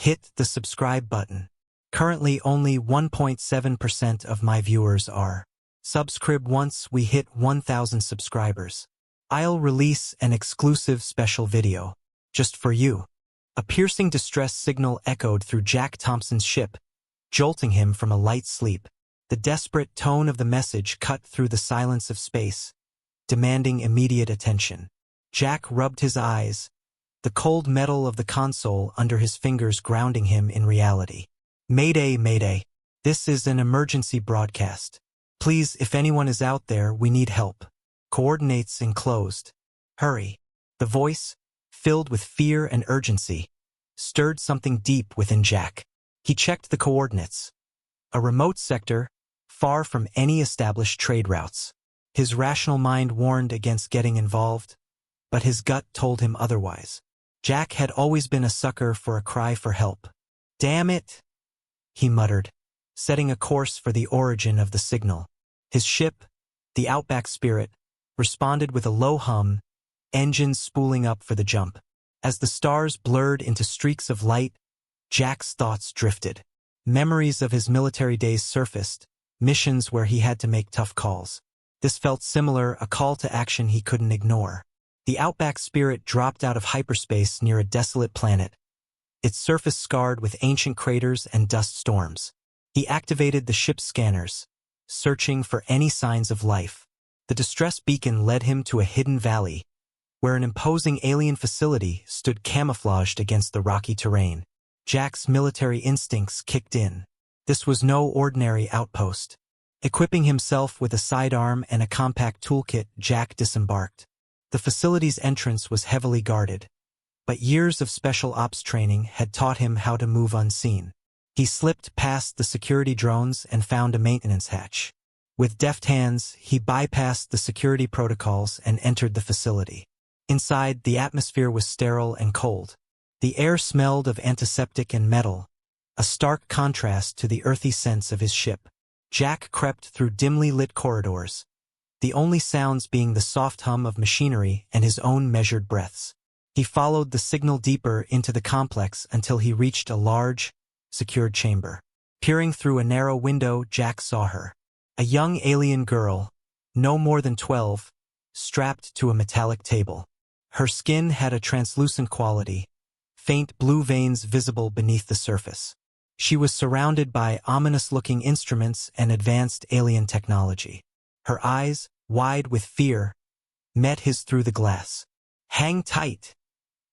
hit the subscribe button. Currently only 1.7% of my viewers are subscribe. Once we hit 1,000 subscribers, I'll release an exclusive special video just for you. A piercing distress signal echoed through Jack Thompson's ship, jolting him from a light sleep. The desperate tone of the message cut through the silence of space, demanding immediate attention. Jack rubbed his eyes, the cold metal of the console under his fingers grounding him in reality. Mayday, mayday. This is an emergency broadcast. Please, if anyone is out there, we need help. Coordinates enclosed. Hurry. The voice, filled with fear and urgency, stirred something deep within Jack. He checked the coordinates. A remote sector, far from any established trade routes. His rational mind warned against getting involved, but his gut told him otherwise. Jack had always been a sucker for a cry for help. Damn it, he muttered, setting a course for the origin of the signal. His ship, the Outback Spirit, responded with a low hum, engines spooling up for the jump. As the stars blurred into streaks of light, Jack's thoughts drifted. Memories of his military days surfaced, missions where he had to make tough calls. This felt similar, a call to action he couldn't ignore. The Outback Spirit dropped out of hyperspace near a desolate planet, its surface scarred with ancient craters and dust storms. He activated the ship's scanners, searching for any signs of life. The distress beacon led him to a hidden valley, where an imposing alien facility stood camouflaged against the rocky terrain. Jack's military instincts kicked in. This was no ordinary outpost. Equipping himself with a sidearm and a compact toolkit, Jack disembarked. The facility's entrance was heavily guarded, but years of special ops training had taught him how to move unseen. He slipped past the security drones and found a maintenance hatch. With deft hands, he bypassed the security protocols and entered the facility. Inside, the atmosphere was sterile and cold. The air smelled of antiseptic and metal, a stark contrast to the earthy scents of his ship. Jack crept through dimly lit corridors, the only sounds being the soft hum of machinery and his own measured breaths. He followed the signal deeper into the complex until he reached a large, secured chamber. Peering through a narrow window, Jack saw her. A young alien girl, no more than 12, strapped to a metallic table. Her skin had a translucent quality, faint blue veins visible beneath the surface. She was surrounded by ominous-looking instruments and advanced alien technology. Her eyes, wide with fear, met his through the glass. "Hang tight,"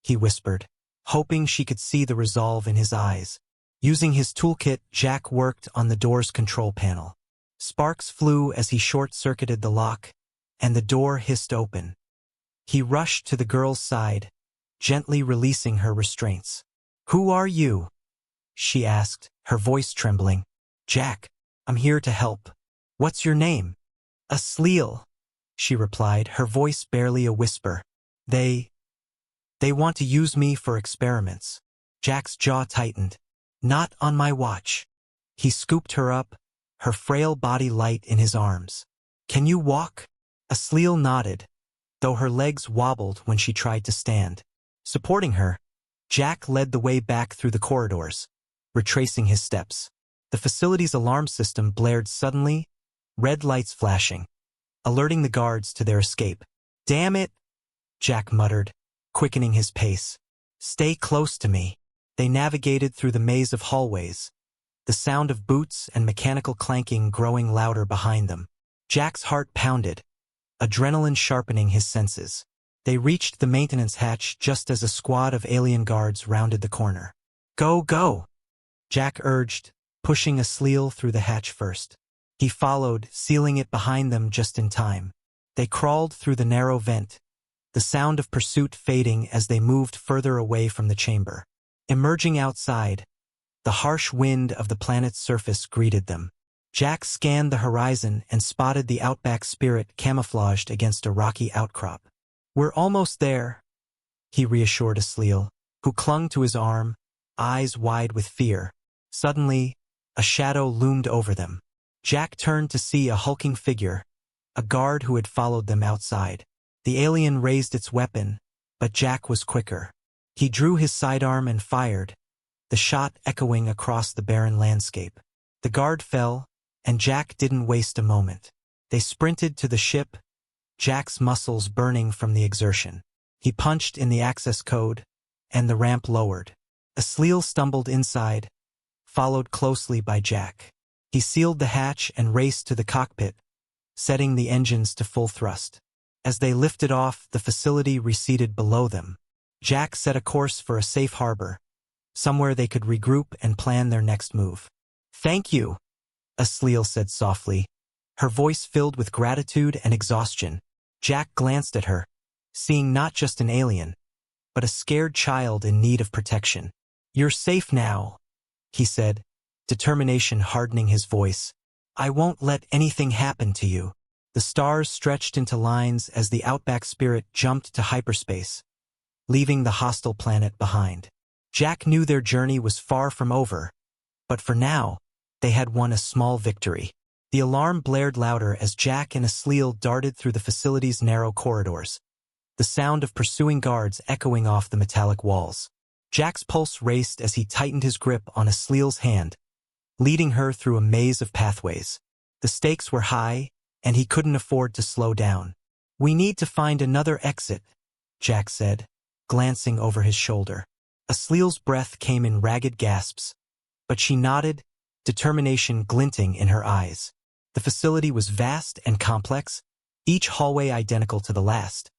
he whispered, hoping she could see the resolve in his eyes. Using his toolkit, Jack worked on the door's control panel. Sparks flew as he short-circuited the lock, and the door hissed open. He rushed to the girl's side, gently releasing her restraints. "Who are you?" she asked, her voice trembling. "Jack, I'm here to help. What's your name?" "Asleal," she replied, her voice barely a whisper. They want to use me for experiments." Jack's jaw tightened. "Not on my watch." He scooped her up, her frail body light in his arms. "Can you walk?" Asleal nodded, though her legs wobbled when she tried to stand. Supporting her, Jack led the way back through the corridors, retracing his steps. The facility's alarm system blared suddenly, red lights flashing, alerting the guards to their escape. "Damn it," Jack muttered, quickening his pace. "Stay close to me." They navigated through the maze of hallways, the sound of boots and mechanical clanking growing louder behind them. Jack's heart pounded, adrenaline sharpening his senses. They reached the maintenance hatch just as a squad of alien guards rounded the corner. "Go, go," Jack urged, pushing Asleal through the hatch first. He followed, sealing it behind them just in time. They crawled through the narrow vent, the sound of pursuit fading as they moved further away from the chamber. Emerging outside, the harsh wind of the planet's surface greeted them. Jack scanned the horizon and spotted the Outback Spirit camouflaged against a rocky outcrop. "We're almost there," he reassured Asleal, who clung to his arm, eyes wide with fear. Suddenly, a shadow loomed over them. Jack turned to see a hulking figure, a guard who had followed them outside. The alien raised its weapon, but Jack was quicker. He drew his sidearm and fired, the shot echoing across the barren landscape. The guard fell, and Jack didn't waste a moment. They sprinted to the ship, Jack's muscles burning from the exertion. He punched in the access code, and the ramp lowered. Asliel stumbled inside, followed closely by Jack. He sealed the hatch and raced to the cockpit, setting the engines to full thrust. As they lifted off, the facility receded below them. Jack set a course for a safe harbor, somewhere they could regroup and plan their next move. "Thank you," Asliel said softly, her voice filled with gratitude and exhaustion. Jack glanced at her, seeing not just an alien, but a scared child in need of protection. "You're safe now," he said, determination hardening his voice. "I won't let anything happen to you." The stars stretched into lines as the Outback Spirit jumped to hyperspace, leaving the hostile planet behind. Jack knew their journey was far from over, but for now, they had won a small victory. The alarm blared louder as Jack and Asliel darted through the facility's narrow corridors, the sound of pursuing guards echoing off the metallic walls. Jack's pulse raced as he tightened his grip on Asliel's hand, leading her through a maze of pathways. The stakes were high, and he couldn't afford to slow down. "We need to find another exit," Jack said, glancing over his shoulder. Asliel's breath came in ragged gasps, but she nodded, determination glinting in her eyes. The facility was vast and complex, each hallway identical to the last,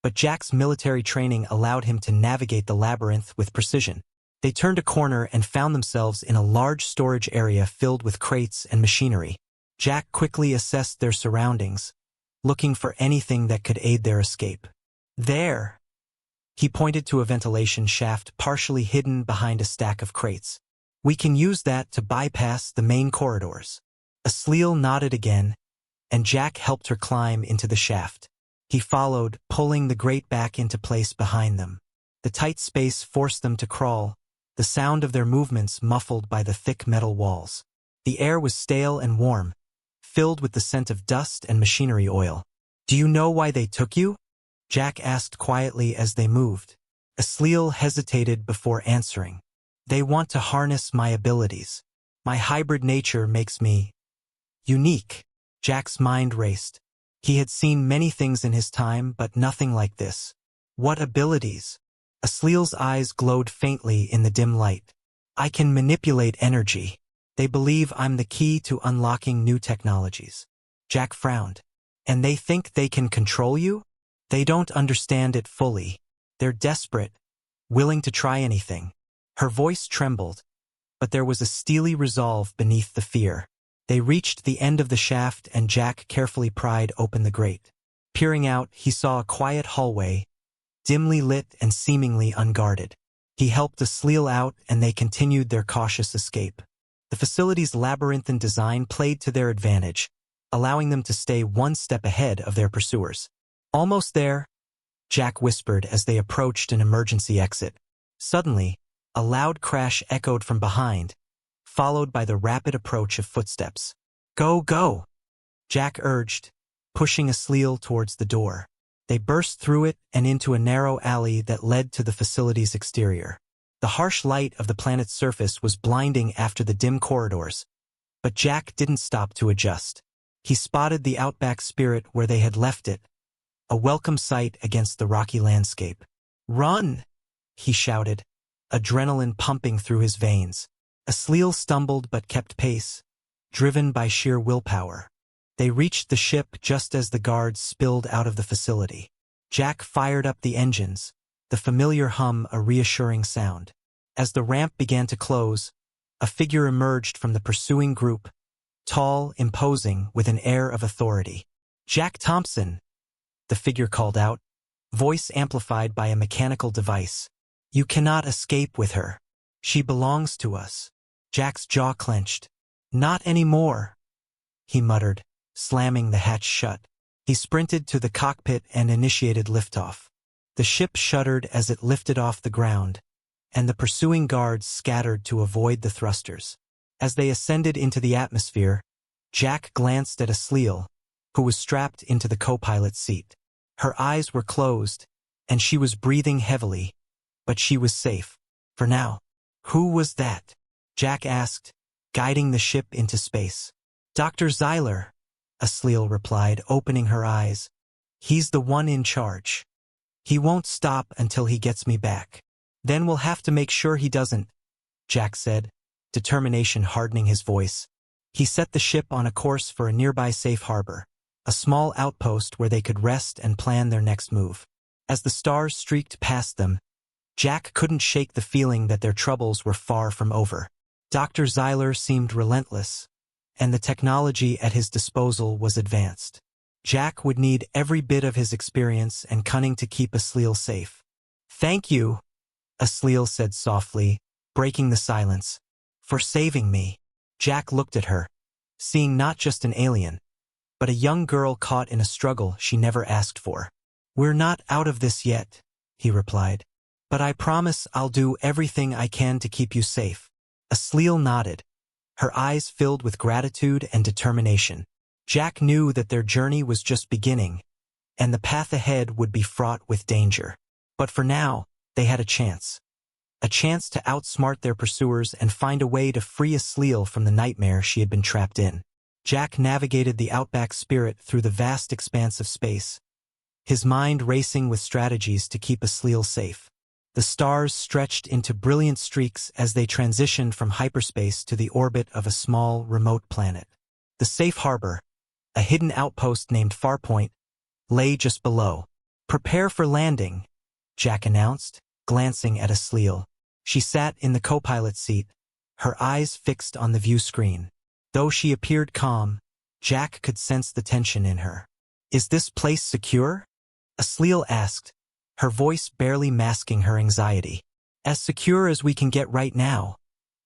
but Jack's military training allowed him to navigate the labyrinth with precision. They turned a corner and found themselves in a large storage area filled with crates and machinery. Jack quickly assessed their surroundings, looking for anything that could aid their escape. "There!" He pointed to a ventilation shaft partially hidden behind a stack of crates. "We can use that to bypass the main corridors." Asliel nodded again, and Jack helped her climb into the shaft. He followed, pulling the grate back into place behind them. The tight space forced them to crawl, the sound of their movements muffled by the thick metal walls. The air was stale and warm, filled with the scent of dust and machinery oil. "Do you know why they took you?" Jack asked quietly as they moved. Asliel hesitated before answering. "They want to harness my abilities. My hybrid nature makes me unique." Jack's mind raced. He had seen many things in his time, but nothing like this. "What abilities?" Asliel's eyes glowed faintly in the dim light. "I can manipulate energy. They believe I'm the key to unlocking new technologies." Jack frowned. "And they think they can control you?" "They don't understand it fully. They're desperate, willing to try anything." Her voice trembled, but there was a steely resolve beneath the fear. They reached the end of the shaft and Jack carefully pried open the grate. Peering out, he saw a quiet hallway, dimly lit and seemingly unguarded. He helped Asliel out and they continued their cautious escape. The facility's labyrinthine design played to their advantage, allowing them to stay one step ahead of their pursuers. "Almost there," Jack whispered as they approached an emergency exit. Suddenly, a loud crash echoed from behind, followed by the rapid approach of footsteps. "Go, go!" Jack urged, pushing Asliel towards the door. They burst through it and into a narrow alley that led to the facility's exterior. The harsh light of the planet's surface was blinding after the dim corridors, but Jack didn't stop to adjust. He spotted the Outback Spirit where they had left it, a welcome sight against the rocky landscape. "Run!" he shouted, adrenaline pumping through his veins. Asliel stumbled but kept pace, driven by sheer willpower. They reached the ship just as the guards spilled out of the facility. Jack fired up the engines, the familiar hum a reassuring sound. As the ramp began to close, a figure emerged from the pursuing group, tall, imposing, with an air of authority. "Jack Thompson," the figure called out, voice amplified by a mechanical device. "You cannot escape with her. She belongs to us." Jack's jaw clenched. "Not anymore," he muttered, slamming the hatch shut. He sprinted to the cockpit and initiated liftoff. The ship shuddered as it lifted off the ground, and the pursuing guards scattered to avoid the thrusters. As they ascended into the atmosphere, Jack glanced at Asliel, who was strapped into the co-pilot's seat. Her eyes were closed, and she was breathing heavily, but she was safe. For now. Who was that? Jack asked, guiding the ship into space. Dr. Zyler, Asliel replied, opening her eyes. He's the one in charge. He won't stop until he gets me back. Then we'll have to make sure he doesn't, Jack said, determination hardening his voice. He set the ship on a course for a nearby safe harbor, a small outpost where they could rest and plan their next move. As the stars streaked past them, Jack couldn't shake the feeling that their troubles were far from over. Dr. Zyler seemed relentless, and the technology at his disposal was advanced. Jack would need every bit of his experience and cunning to keep Asliel safe. Thank you, Asliel said softly, breaking the silence, for saving me. Jack looked at her, seeing not just an alien, but a young girl caught in a struggle she never asked for. We're not out of this yet, he replied, but I promise I'll do everything I can to keep you safe. Asliel nodded, her eyes filled with gratitude and determination. Jack knew that their journey was just beginning, and the path ahead would be fraught with danger. But for now, they had a chance to outsmart their pursuers and find a way to free Asliel from the nightmare she had been trapped in. Jack navigated the Outback Spirit through the vast expanse of space, his mind racing with strategies to keep Asliel safe. The stars stretched into brilliant streaks as they transitioned from hyperspace to the orbit of a small, remote planet. The safe harbor, a hidden outpost named Farpoint, lay just below. Prepare for landing, Jack announced, glancing at Asliel. She sat in the co-pilot seat, her eyes fixed on the view screen. Though she appeared calm, Jack could sense the tension in her. Is this place secure? Asliel asked, her voice barely masking her anxiety. As secure as we can get right now,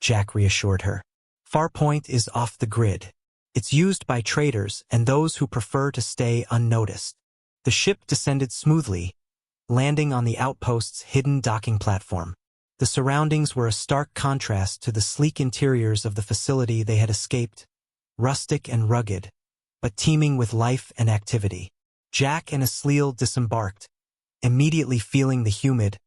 Jack reassured her. Farpoint is off the grid. It's used by traders and those who prefer to stay unnoticed. The ship descended smoothly, landing on the outpost's hidden docking platform. The surroundings were a stark contrast to the sleek interiors of the facility they had escaped, rustic and rugged, but teeming with life and activity. Jack and Asliel disembarked, immediately feeling the humid,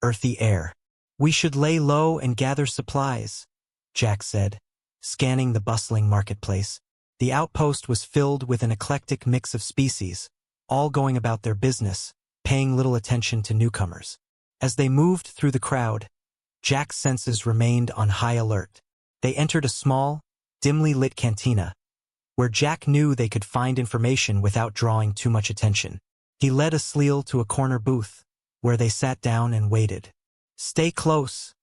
earthy air. We should lay low and gather supplies, Jack said, scanning the bustling marketplace. The outpost was filled with an eclectic mix of species, all going about their business, paying little attention to newcomers. As they moved through the crowd, Jack's senses remained on high alert. They entered a small, dimly lit cantina, where Jack knew they could find information without drawing too much attention. He led Asliel to a corner booth, where they sat down and waited. Stay close,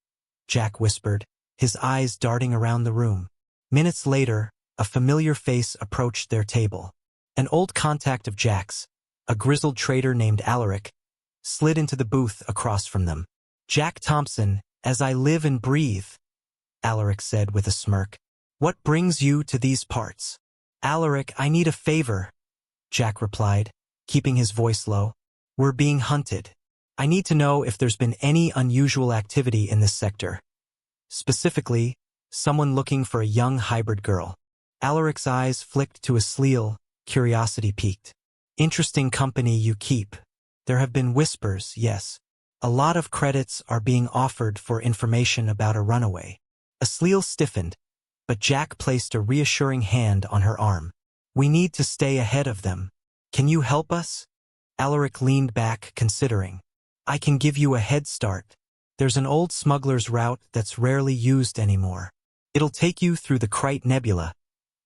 Jack whispered, his eyes darting around the room. Minutes later, a familiar face approached their table. An old contact of Jack's, a grizzled trader named Alaric, slid into the booth across from them. Jack Thompson, as I live and breathe, Alaric said with a smirk. What brings you to these parts? Alaric, I need a favor, Jack replied, keeping his voice low. We're being hunted. I need to know if there's been any unusual activity in this sector. Specifically, someone looking for a young hybrid girl. Alaric's eyes flicked to Asliel, curiosity piqued. Interesting company you keep. There have been whispers, yes. A lot of credits are being offered for information about a runaway. Asliel stiffened, but Jack placed a reassuring hand on her arm. We need to stay ahead of them. Can you help us? Alaric leaned back, considering. I can give you a head start. There's an old smuggler's route that's rarely used anymore. It'll take you through the Krite Nebula,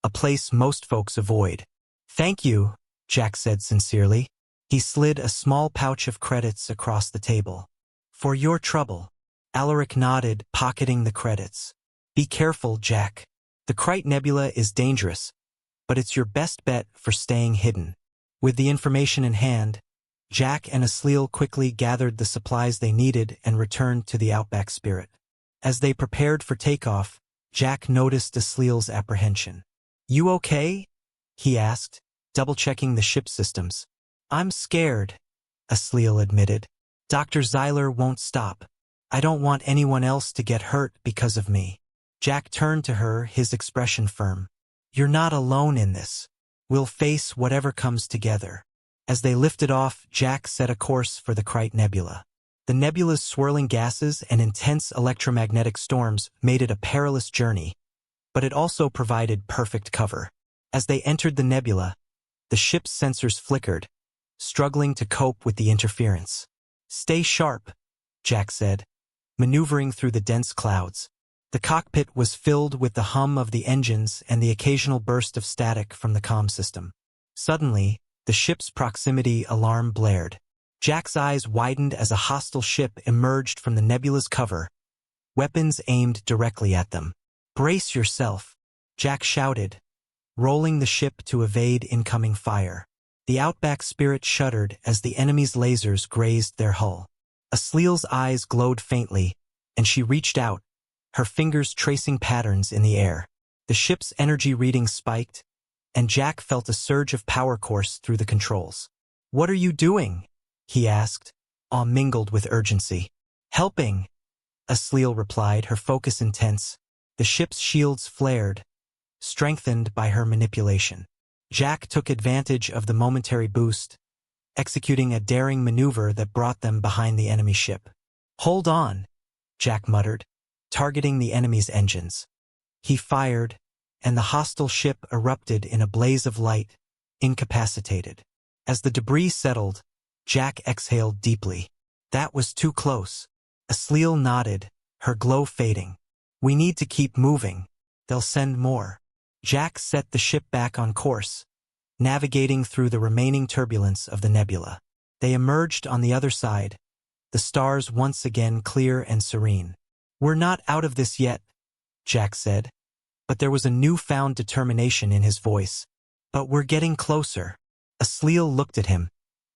a place most folks avoid. Thank you, Jack said sincerely. He slid a small pouch of credits across the table. For your trouble. Alaric nodded, pocketing the credits. Be careful, Jack. The Krite Nebula is dangerous, but it's your best bet for staying hidden. With the information in hand, Jack and Asliel quickly gathered the supplies they needed and returned to the Outback Spirit. As they prepared for takeoff, Jack noticed Asliel's apprehension. You okay? He asked, double-checking the ship systems. I'm scared, Asliel admitted. Dr. Zyler won't stop. I don't want anyone else to get hurt because of me. Jack turned to her, his expression firm. You're not alone in this. We'll face whatever comes together. As they lifted off, Jack set a course for the Krite Nebula. The nebula's swirling gases and intense electromagnetic storms made it a perilous journey, but it also provided perfect cover. As they entered the nebula, the ship's sensors flickered, struggling to cope with the interference. "Stay sharp," Jack said, maneuvering through the dense clouds. The cockpit was filled with the hum of the engines and the occasional burst of static from the comm system. Suddenly, the ship's proximity alarm blared. Jack's eyes widened as a hostile ship emerged from the nebula's cover, weapons aimed directly at them. "Brace yourself," Jack shouted, rolling the ship to evade incoming fire. The Outback Spirit shuddered as the enemy's lasers grazed their hull. Asleel's eyes glowed faintly, and she reached out, her fingers tracing patterns in the air. The ship's energy reading spiked, and Jack felt a surge of power course through the controls. "What are you doing?" he asked, awe mingled with urgency. "Helping," Asleel replied, her focus intense. The ship's shields flared, strengthened by her manipulation. Jack took advantage of the momentary boost, executing a daring maneuver that brought them behind the enemy ship. "Hold on," Jack muttered, targeting the enemy's engines. He fired, and the hostile ship erupted in a blaze of light, incapacitated. As the debris settled, Jack exhaled deeply. "That was too close." Asleel nodded, her glow fading. "We need to keep moving. They'll send more." Jack set the ship back on course, navigating through the remaining turbulence of the nebula. They emerged on the other side, the stars once again clear and serene. "We're not out of this yet," Jack said, but there was a newfound determination in his voice. "But we're getting closer." Asleel looked at him,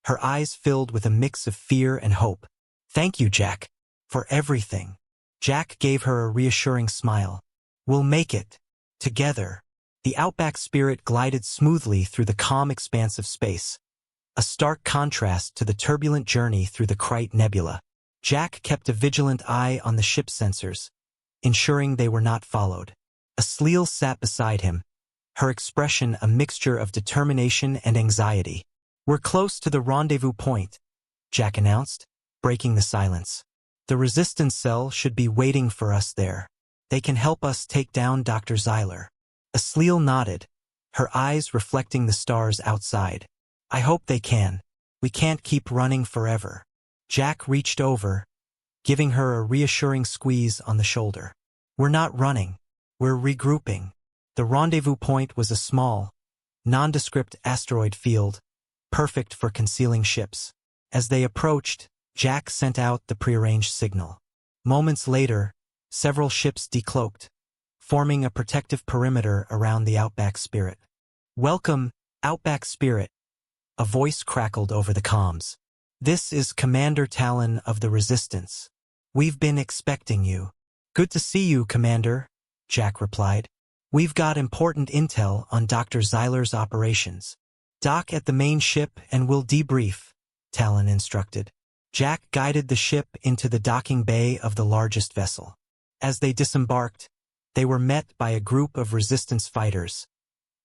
her eyes filled with a mix of fear and hope. "Thank you, Jack, for everything." Jack gave her a reassuring smile. "We'll make it. Together." The Outback Spirit glided smoothly through the calm expanse of space, a stark contrast to the turbulent journey through the Krite Nebula. Jack kept a vigilant eye on the ship's sensors, ensuring they were not followed. Asleel sat beside him, her expression a mixture of determination and anxiety. "We're close to the rendezvous point," Jack announced, breaking the silence. "The resistance cell should be waiting for us there. They can help us take down Dr. Zyler." Asleel nodded, her eyes reflecting the stars outside. "I hope they can. We can't keep running forever." Jack reached over, giving her a reassuring squeeze on the shoulder. "We're not running. We're regrouping." The rendezvous point was a small, nondescript asteroid field, perfect for concealing ships. As they approached, Jack sent out the prearranged signal. Moments later, several ships decloaked, forming a protective perimeter around the Outback Spirit. "Welcome, Outback Spirit," a voice crackled over the comms. "This is Commander Talon of the Resistance. We've been expecting you." "Good to see you, Commander," Jack replied. "We've got important intel on Dr. Zyler's operations. Dock at the main ship and we'll debrief," Talon instructed. Jack guided the ship into the docking bay of the largest vessel. As they disembarked, they were met by a group of resistance fighters,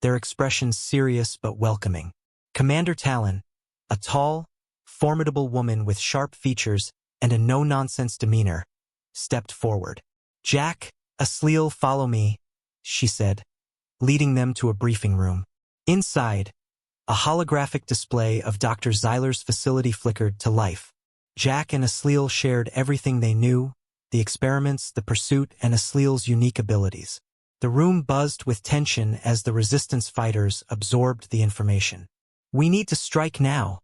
their expressions serious but welcoming. Commander Talon, a tall, formidable woman with sharp features and a no-nonsense demeanor, stepped forward. "Jack, Asleel, follow me," she said, leading them to a briefing room. Inside, a holographic display of Dr. Zyler's facility flickered to life. Jack and Asleel shared everything they knew, the experiments, the pursuit, and Asleel's unique abilities. The room buzzed with tension as the resistance fighters absorbed the information. "We need to strike now,"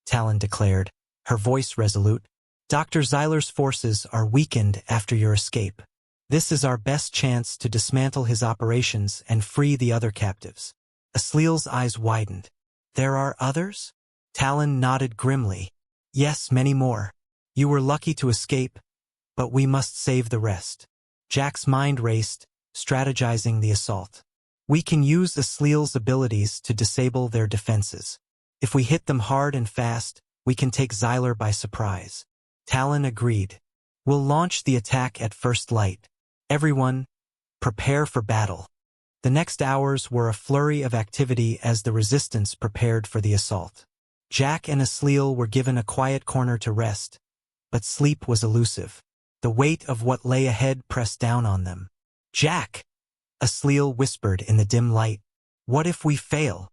Talon declared, her voice resolute. "Dr. Zyler's forces are weakened after your escape. This is our best chance to dismantle his operations and free the other captives." Asleel's eyes widened. "There are others?" Talon nodded grimly. "Yes, many more. You were lucky to escape, but we must save the rest." Jack's mind raced, strategizing the assault. "We can use Asleel's abilities to disable their defenses. If we hit them hard and fast, we can take Zyler by surprise." Talon agreed. "We'll launch the attack at first light. Everyone, prepare for battle." The next hours were a flurry of activity as the resistance prepared for the assault. Jack and Asleel were given a quiet corner to rest, but sleep was elusive. The weight of what lay ahead pressed down on them. "Jack," Asliel whispered in the dim light. "What if we fail?"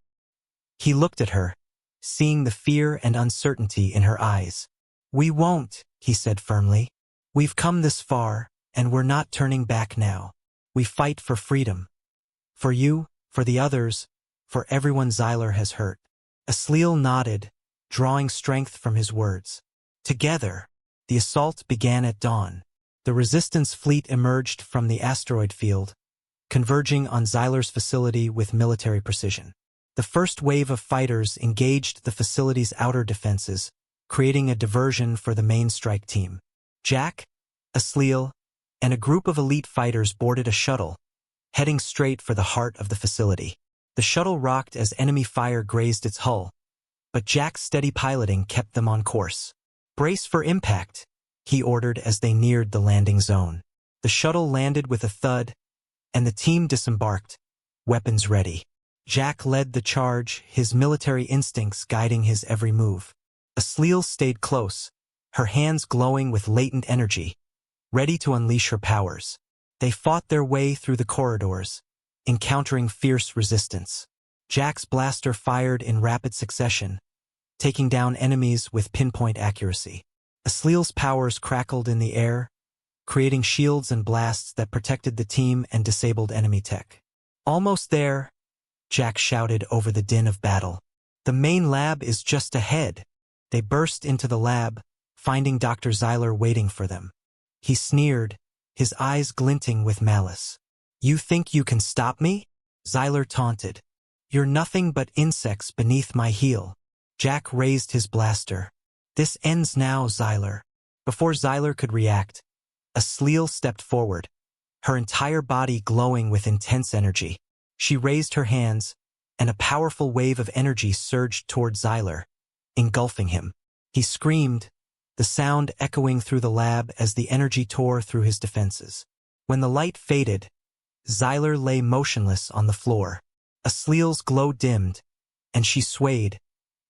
He looked at her, seeing the fear and uncertainty in her eyes. "We won't," he said firmly. "We've come this far, and we're not turning back now. We fight for freedom. For you, for the others, for everyone Xyler has hurt." Asliel nodded, drawing strength from his words. Together, the assault began at dawn. The Resistance fleet emerged from the asteroid field, converging on Xyler's facility with military precision. The first wave of fighters engaged the facility's outer defenses, creating a diversion for the main strike team. Jack, Asliel, and a group of elite fighters boarded a shuttle, heading straight for the heart of the facility. The shuttle rocked as enemy fire grazed its hull, but Jack's steady piloting kept them on course. "Brace for impact," he ordered as they neared the landing zone. The shuttle landed with a thud, and the team disembarked, weapons ready. Jack led the charge, his military instincts guiding his every move. Asliel stayed close, her hands glowing with latent energy, ready to unleash her powers. They fought their way through the corridors, encountering fierce resistance. Jack's blaster fired in rapid succession, taking down enemies with pinpoint accuracy. Asliel's powers crackled in the air, creating shields and blasts that protected the team and disabled enemy tech. "Almost there," Jack shouted over the din of battle. "The main lab is just ahead." They burst into the lab, finding Dr. Xyler waiting for them. He sneered, his eyes glinting with malice. "You think you can stop me?" Xyler taunted. "You're nothing but insects beneath my heel." Jack raised his blaster. "This ends now, Xyler." Before Xyler could react, Asliel stepped forward, her entire body glowing with intense energy. She raised her hands, and a powerful wave of energy surged toward Xyler, engulfing him. He screamed, the sound echoing through the lab as the energy tore through his defenses. When the light faded, Xyler lay motionless on the floor. Asliel's glow dimmed, and she swayed,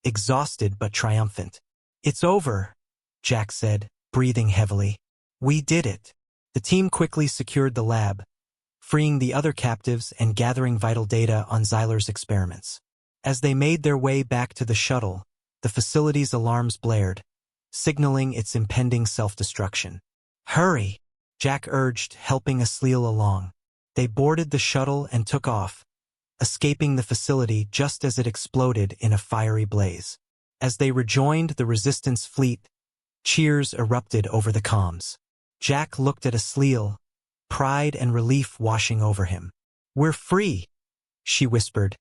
exhausted but triumphant. "It's over," Jack said, breathing heavily. "We did it." The team quickly secured the lab, freeing the other captives and gathering vital data on Xyler's experiments. As they made their way back to the shuttle, the facility's alarms blared, signaling its impending self-destruction. "Hurry," Jack urged, helping Asliel along. They boarded the shuttle and took off, escaping the facility just as it exploded in a fiery blaze. As they rejoined the Resistance fleet, cheers erupted over the comms. Jack looked at Asliel, pride and relief washing over him. "We're free," she whispered,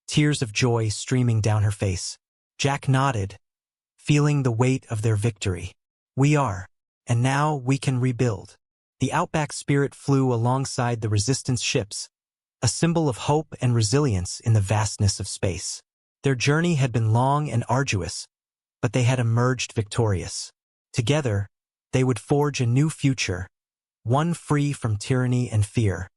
tears of joy streaming down her face. Jack nodded, feeling the weight of their victory. "We are, and now we can rebuild." The Outback Spirit flew alongside the Resistance ships, a symbol of hope and resilience in the vastness of space. Their journey had been long and arduous, but they had emerged victorious. Together, they would forge a new future, one free from tyranny and fear.